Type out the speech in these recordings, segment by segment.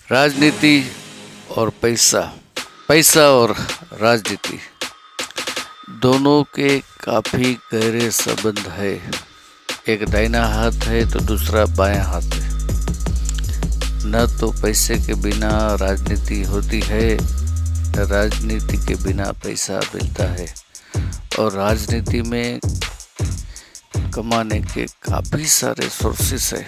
राजनीति और पैसा, पैसा और राजनीति दोनों के काफ़ी गहरे संबंध है। एक दाहिना हाथ है तो दूसरा बायां हाथ है। न तो पैसे के बिना राजनीति होती है, न राजनीति के बिना पैसा मिलता है। और राजनीति में कमाने के काफ़ी सारे सोर्सेस है।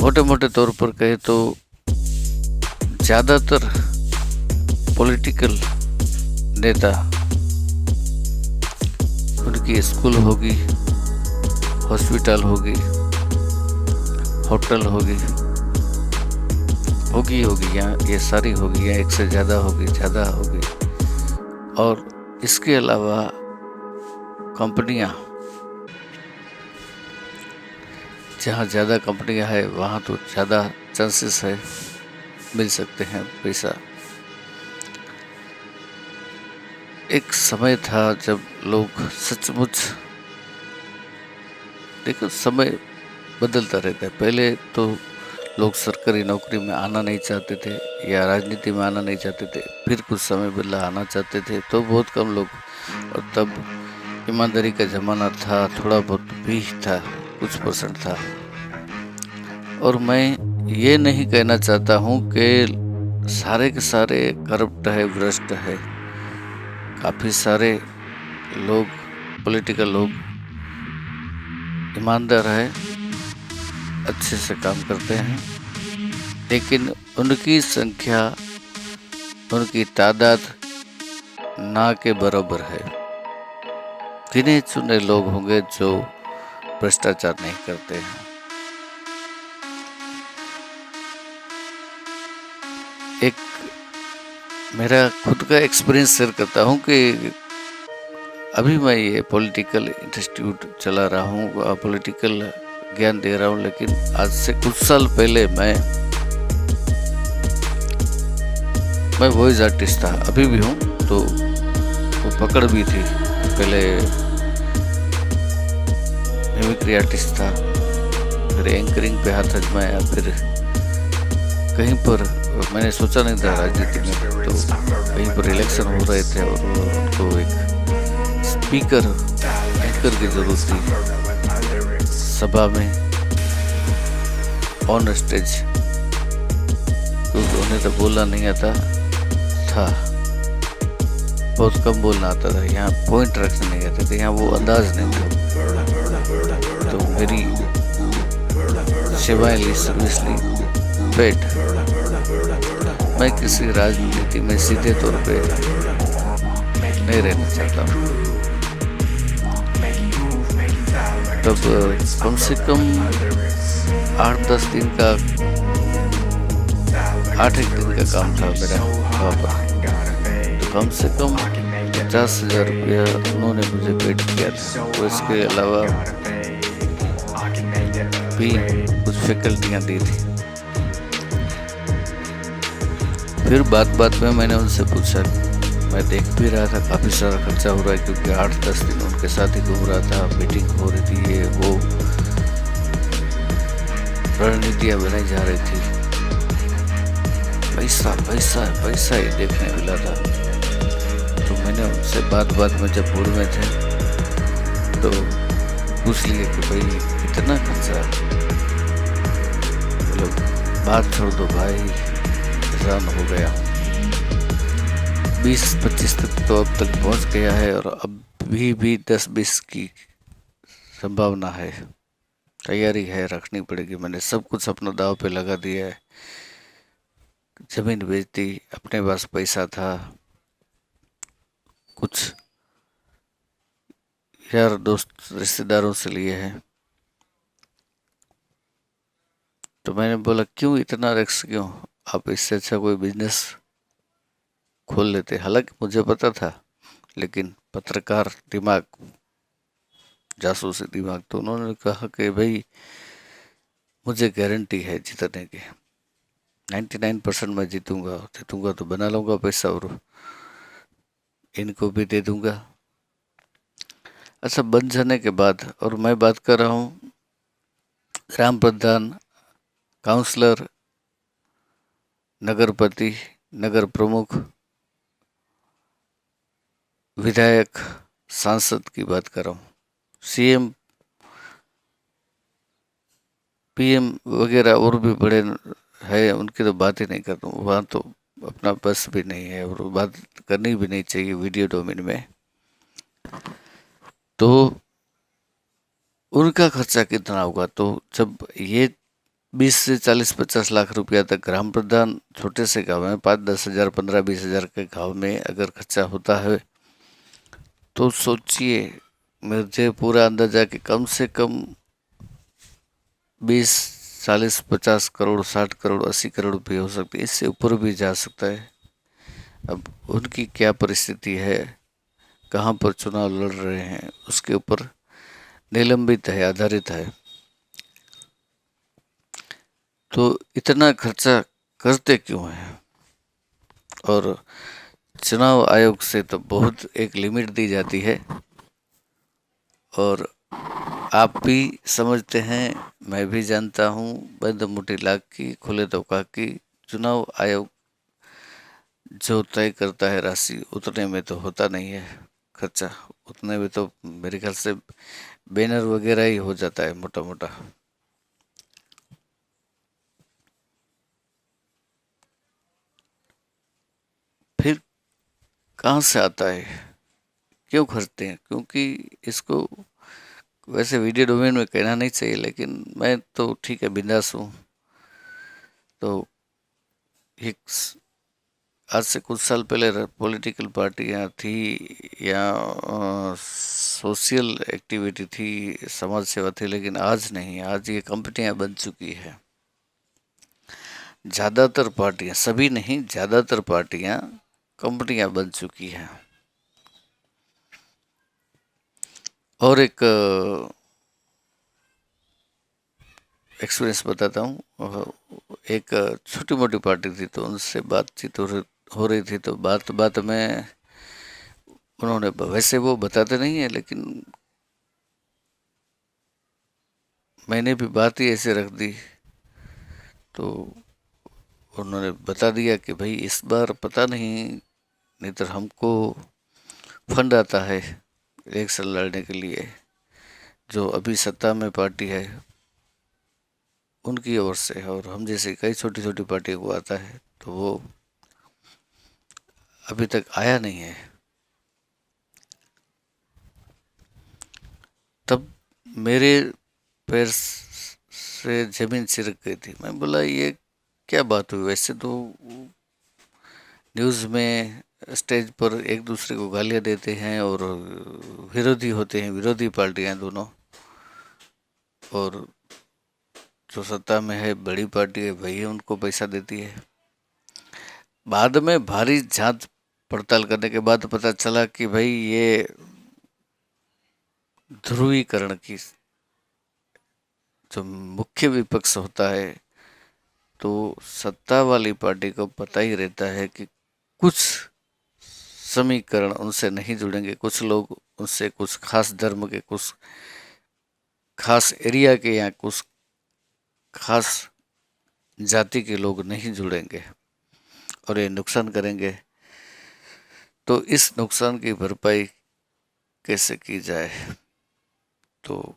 मोटे मोटे तौर पर कहे तो ज़्यादातर पॉलिटिकल नेता, उनकी स्कूल होगी, हॉस्पिटल होगी, होटल होगी या ये सारी होगी या एक से ज़्यादा होगी। और इसके अलावा कंपनियां, जहाँ ज़्यादा कंपनियां है वहाँ तो ज़्यादा चांसेस है मिल सकते हैं पैसा। एक समय था जब लोग सचमुच, देखो समय बदलता रहता है। पहले तो लोग सरकारी नौकरी में आना नहीं चाहते थे या राजनीति में आना नहीं चाहते थे, फिर कुछ समय बदला आना चाहते थे तो बहुत कम लोग। और तब ईमानदारी का ज़माना था, थोड़ा बहुत भी था, कुछ परसेंट था। और मैं ये नहीं कहना चाहता हूँ कि सारे के सारे करप्ट है, भ्रष्ट है। काफ़ी सारे लोग, पॉलिटिकल लोग ईमानदार है, अच्छे से काम करते हैं, लेकिन उनकी संख्या, उनकी तादाद ना के बराबर है। गिने चुने लोग होंगे जो भ्रष्टाचार नहीं करते हैं। एक मेरा खुद का एक्सपीरियंस शेयर करता हूँ कि अभी मैं ये पॉलिटिकल इंस्टीट्यूट चला रहा हूँ, पॉलिटिकल ज्ञान दे रहा हूँ, लेकिन आज से कुछ साल पहले मैं वॉइस आर्टिस्ट था, अभी भी हूँ। तो वो पकड़ भी थी, पहले मिमिक्री आर्टिस्ट था, फिर एंकरिंग पे हाथ आजमाया, फिर कहीं पर मैंने सोचा नहीं था राजनीति में, तो कहीं पर इलेक्शन हो रहे थे और उनको एक स्पीकर, एंकर की जरूरत थी सभा में, ऑन स्टेज, क्योंकि उन्हें तो बोलना नहीं आता था, बहुत कम बोलना आता था, यहाँ पॉइंट रखने नहीं आते थे, यहाँ वो अंदाज नहीं था। तो मेरी सेवाएं ली, सर्विस ली, पेड। मैं किसी राजनीति में सीधे तौर पे नहीं रहना चाहता हूँ। तब कम से कम 8-10 दिन का, 8 दिन का काम था मेरा वहाँ पर। तो कम से कम 50,000 रुपया उन्होंने मुझे पेड किया था। तो इसके अलावा भी कुछ फैकल्टियाँ दी थी। फिर बात में मैंने उनसे पूछा, मैं देख भी रहा था काफ़ी सारा खर्चा हो रहा है, क्योंकि 8-10 दिन उनके साथ ही घूम रहा था, मीटिंग हो रही थी, ये वो रणनीतियाँ बनाई जा रही थी, पैसा पैसा पैसा ही देखने मिला था। तो मैंने उनसे बात में, जब मूड में थे, तो पूछ लिए कि भाई कितना खर्चा, मतलब बात छोड़ दो भाई, हैरान हो गया हूँ। 20-25 तक तो अब तक पहुँच गया है और अब भी 10-20 की संभावना है, तैयारी है, रखनी पड़ेगी। मैंने सब कुछ अपना दाव पे लगा दिया है, जमीन बेच दी, अपने पास पैसा था, कुछ यार दोस्त रिश्तेदारों से लिए हैं। तो मैंने बोला क्यों इतना रिस्क, क्यों, आप इससे अच्छा कोई बिजनेस खोल लेते। हालांकि मुझे पता था, लेकिन पत्रकार दिमाग, जासूसी दिमाग, तो उन्होंने कहा कि भाई मुझे गारंटी है जीतने की, 99% मैं जीतूंगा तो बना लूँगा पैसा और इनको भी दे दूंगा। अच्छा, बन जाने के बाद, और मैं बात कर रहा हूँ ग्राम प्रधान, काउंसलर नगरपति, नगर प्रमुख, विधायक, सांसद की बात कर रहा हूँ। सीएम, पीएम वगैरह और भी बड़े है, उनकी तो बात ही नहीं करता हूँ। वहाँ तो अपना बस भी नहीं है और बात करनी भी नहीं चाहिए वीडियो डोमेन में। तो उनका खर्चा कितना होगा? तो जब ये 20 से 40-50 लाख रुपया तक ग्राम प्रधान छोटे से गांव में 5-10 हजार 15-20 हजार के गांव में अगर खर्चा होता है, तो सोचिए, मुझे पूरा अंदाजा कि कम से कम 20, 40, 50 करोड़, 60 करोड़, 80 करोड़ भी हो सकती है, इससे ऊपर भी जा सकता है। अब उनकी क्या परिस्थिति है, कहाँ पर चुनाव लड़ रहे हैं, उसके ऊपर निलंबित है, आधारित है। तो इतना खर्चा करते क्यों हैं? और चुनाव आयोग से तो बहुत एक लिमिट दी जाती है, और आप भी समझते हैं, मैं भी जानता हूँ, बंद मुट्ठी लाख की खुले धोखा की। चुनाव आयोग जो तय करता है राशि, उतने में तो होता नहीं है खर्चा। उतने में तो मेरे ख्याल से बैनर वगैरह ही हो जाता है मोटा मोटा। फिर कहाँ से आता है, क्यों खर्चते हैं? क्योंकि इसको वैसे वीडियो डोमेन में कहना नहीं चाहिए, लेकिन मैं तो ठीक है, बिंदास हूँ। तो एक आज से कुछ साल पहले पॉलिटिकल पार्टियां थी या सोशल एक्टिविटी थी, समाज सेवा थी, लेकिन आज नहीं। आज ये कंपनियां बन चुकी है। ज़्यादातर पार्टियां, सभी नहीं, ज़्यादातर पार्टियां कंपनियां बन चुकी हैं। और एक एक्सपीरियंस बताता हूँ। एक छोटी मोटी पार्टी थी, तो उनसे बातचीत हो रही थी, तो बात बात में उन्होंने, वैसे वो बताते नहीं है, लेकिन मैंने भी बात ही ऐसे रख दी। तो उन्होंने बता दिया कि भाई इस बार पता नहीं तो हमको फंड आता है इलेक्शन लड़ने के लिए, जो अभी सत्ता में पार्टी है उनकी ओर से, और हम जैसे कई छोटी छोटी पार्टियों को आता है, तो वो अभी तक आया नहीं है। तब मेरे पैर से जमीन सिरक गई थी। मैं बोला, ये क्या बात हुई? वैसे तो न्यूज़ में स्टेज पर एक दूसरे को गालियां देते हैं और विरोधी होते हैं, विरोधी पार्टियां दोनों, और जो सत्ता में है बड़ी पार्टी है, वही उनको पैसा देती है। बाद में भारी जांच पड़ताल करने के बाद पता चला कि भाई ये ध्रुवीकरण की, जो मुख्य विपक्ष होता है, तो सत्ता वाली पार्टी को पता ही रहता है कि कुछ समीकरण उनसे नहीं जुड़ेंगे, कुछ लोग उनसे, कुछ खास धर्म के, कुछ खास एरिया के, या कुछ खास जाति के लोग नहीं जुड़ेंगे और ये नुकसान करेंगे। तो इस नुकसान की भरपाई कैसे की जाए? तो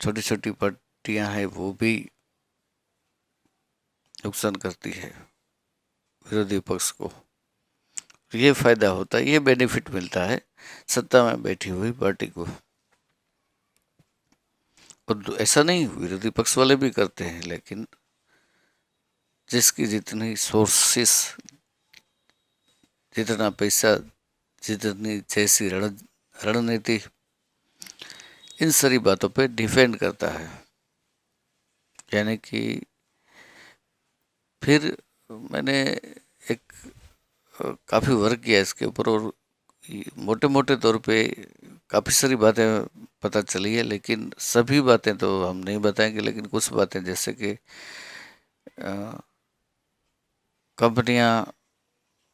छोटी छोटी पार्टियां हैं, वो भी नुकसान करती है विरोधी पक्ष को। तो ये फायदा होता है, ये बेनिफिट मिलता है सत्ता में बैठी हुई पार्टी को। और ऐसा नहीं, विरोधी पक्ष वाले भी करते हैं, लेकिन जिसकी जितनी सोर्सेस, जितना पैसा, जितनी जैसी रणनीति, इन सारी बातों पे डिपेंड करता है। यानी कि फिर मैंने एक काफ़ी वर्क किया इसके ऊपर, और मोटे मोटे तौर पे काफ़ी सारी बातें पता चली है, लेकिन सभी बातें तो हम नहीं बताएंगे। लेकिन कुछ बातें, जैसे कि कंपनियां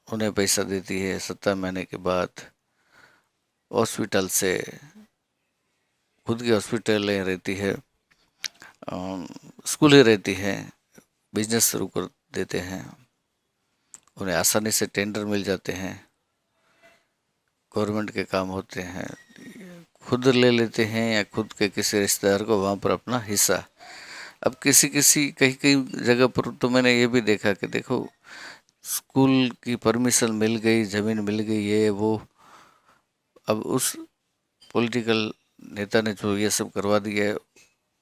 उन्हें पैसा देती है सत्ता में आने के बाद, हॉस्पिटल से, खुद की हॉस्पिटलें रहती है, स्कूलें रहती हैं, बिजनेस शुरू कर देते हैं, उन्हें आसानी से टेंडर मिल जाते हैं, गवर्नमेंट के काम होते हैं, खुद ले लेते हैं या खुद के किसी रिश्तेदार को वहाँ पर अपना हिस्सा। अब किसी किसी कहीं कहीं जगह पर तो मैंने ये भी देखा कि देखो, स्कूल की परमिशन मिल गई, ज़मीन मिल गई, ये वो, अब उस पॉलिटिकल नेता ने जो ये सब करवा दिया है,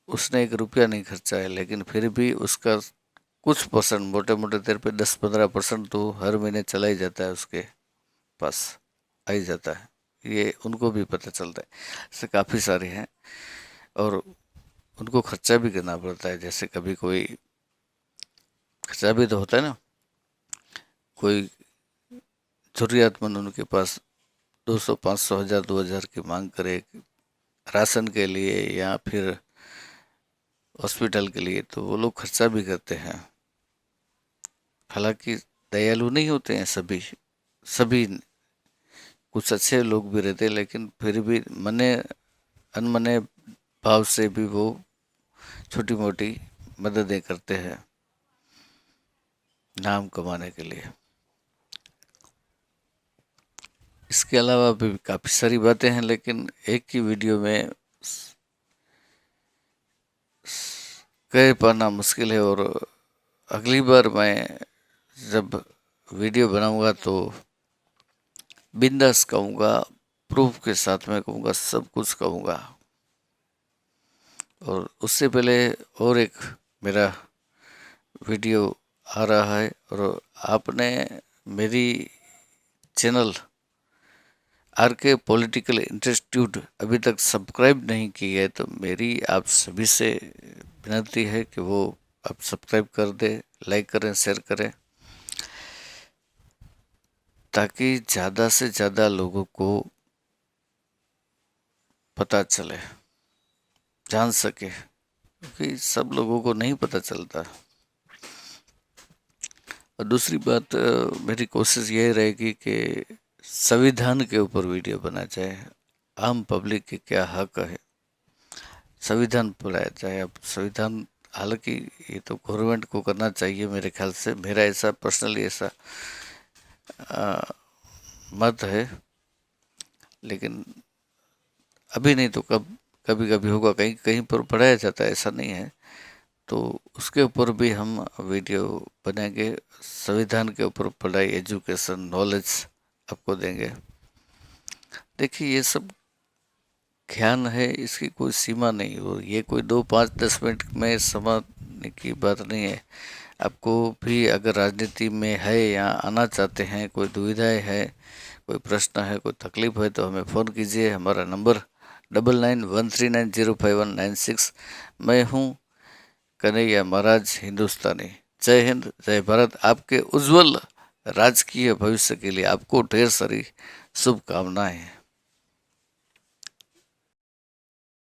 उसने 1 रुपया नहीं खर्चा है, लेकिन फिर भी उसका कुछ परसेंट, मोटे मोटे तौर पे 10-15% तो हर महीने चला ही जाता है, उसके पास आ ही जाता है। ये उनको भी पता चलता है। ऐसे काफ़ी सारे हैं और उनको खर्चा भी करना पड़ता है। जैसे कभी कोई खर्चा भी तो होता है ना, कोई ज़रूरियातमंद उनके पास 200, 500, 1000, 2000 की मांग करे राशन के लिए या फिर हॉस्पिटल के लिए, तो वो लोग खर्चा भी करते हैं। हालांकि दयालु नहीं होते हैं सभी सभी, कुछ अच्छे लोग भी रहते हैं, लेकिन फिर भी मने अनमने भाव से भी वो छोटी मोटी मददें करते हैं नाम कमाने के लिए। इसके अलावा भी काफ़ी सारी बातें हैं, लेकिन एक ही वीडियो में कह पाना मुश्किल है। और अगली बार मैं जब वीडियो बनाऊंगा तो बिंदास कहूँगा, प्रूफ के साथ में कहूँगा, सब कुछ कहूँगा। और उससे पहले और एक मेरा वीडियो आ रहा है, और आपने मेरी चैनल आरके पॉलिटिकल इंस्टीट्यूट अभी तक सब्सक्राइब नहीं की है, तो मेरी आप सभी से विनती है कि वो आप सब्सक्राइब कर दें, लाइक करें, शेयर करें, ताकि ज़्यादा से ज़्यादा लोगों को पता चले, जान सके, क्योंकि सब लोगों को नहीं पता चलता। और दूसरी बात, मेरी कोशिश यही रहेगी कि संविधान के ऊपर वीडियो बना जाए, आम पब्लिक के क्या हक है, संविधान पढ़ाया जाए। अब संविधान, हालांकि ये तो गवर्नमेंट को करना चाहिए मेरे ख्याल से, मेरा ऐसा पर्सनली ऐसा मत है, लेकिन अभी नहीं तो कब, कभी कभी होगा, कहीं कहीं पर पढ़ाया जाता है, ऐसा नहीं है, तो उसके ऊपर भी हम वीडियो बनाएंगे। संविधान के ऊपर पढ़ाई, एजुकेशन, नॉलेज आपको देंगे। देखिए, ये सब ज्ञान है, इसकी कोई सीमा नहीं हो, ये कोई 2, 5, 10 मिनट में समझने की बात नहीं है। आपको भी अगर राजनीति में है या आना चाहते हैं, कोई दुविधाएं है, कोई प्रश्न है, कोई तकलीफ है, तो हमें फ़ोन कीजिए। हमारा नंबर 9913905196। मैं हूँ कन्हैया महाराज हिंदुस्तानी। जय हिंद, जय भारत। आपके उज्जवल राजकीय भविष्य के लिए आपको ढेर सारी शुभकामनाएं।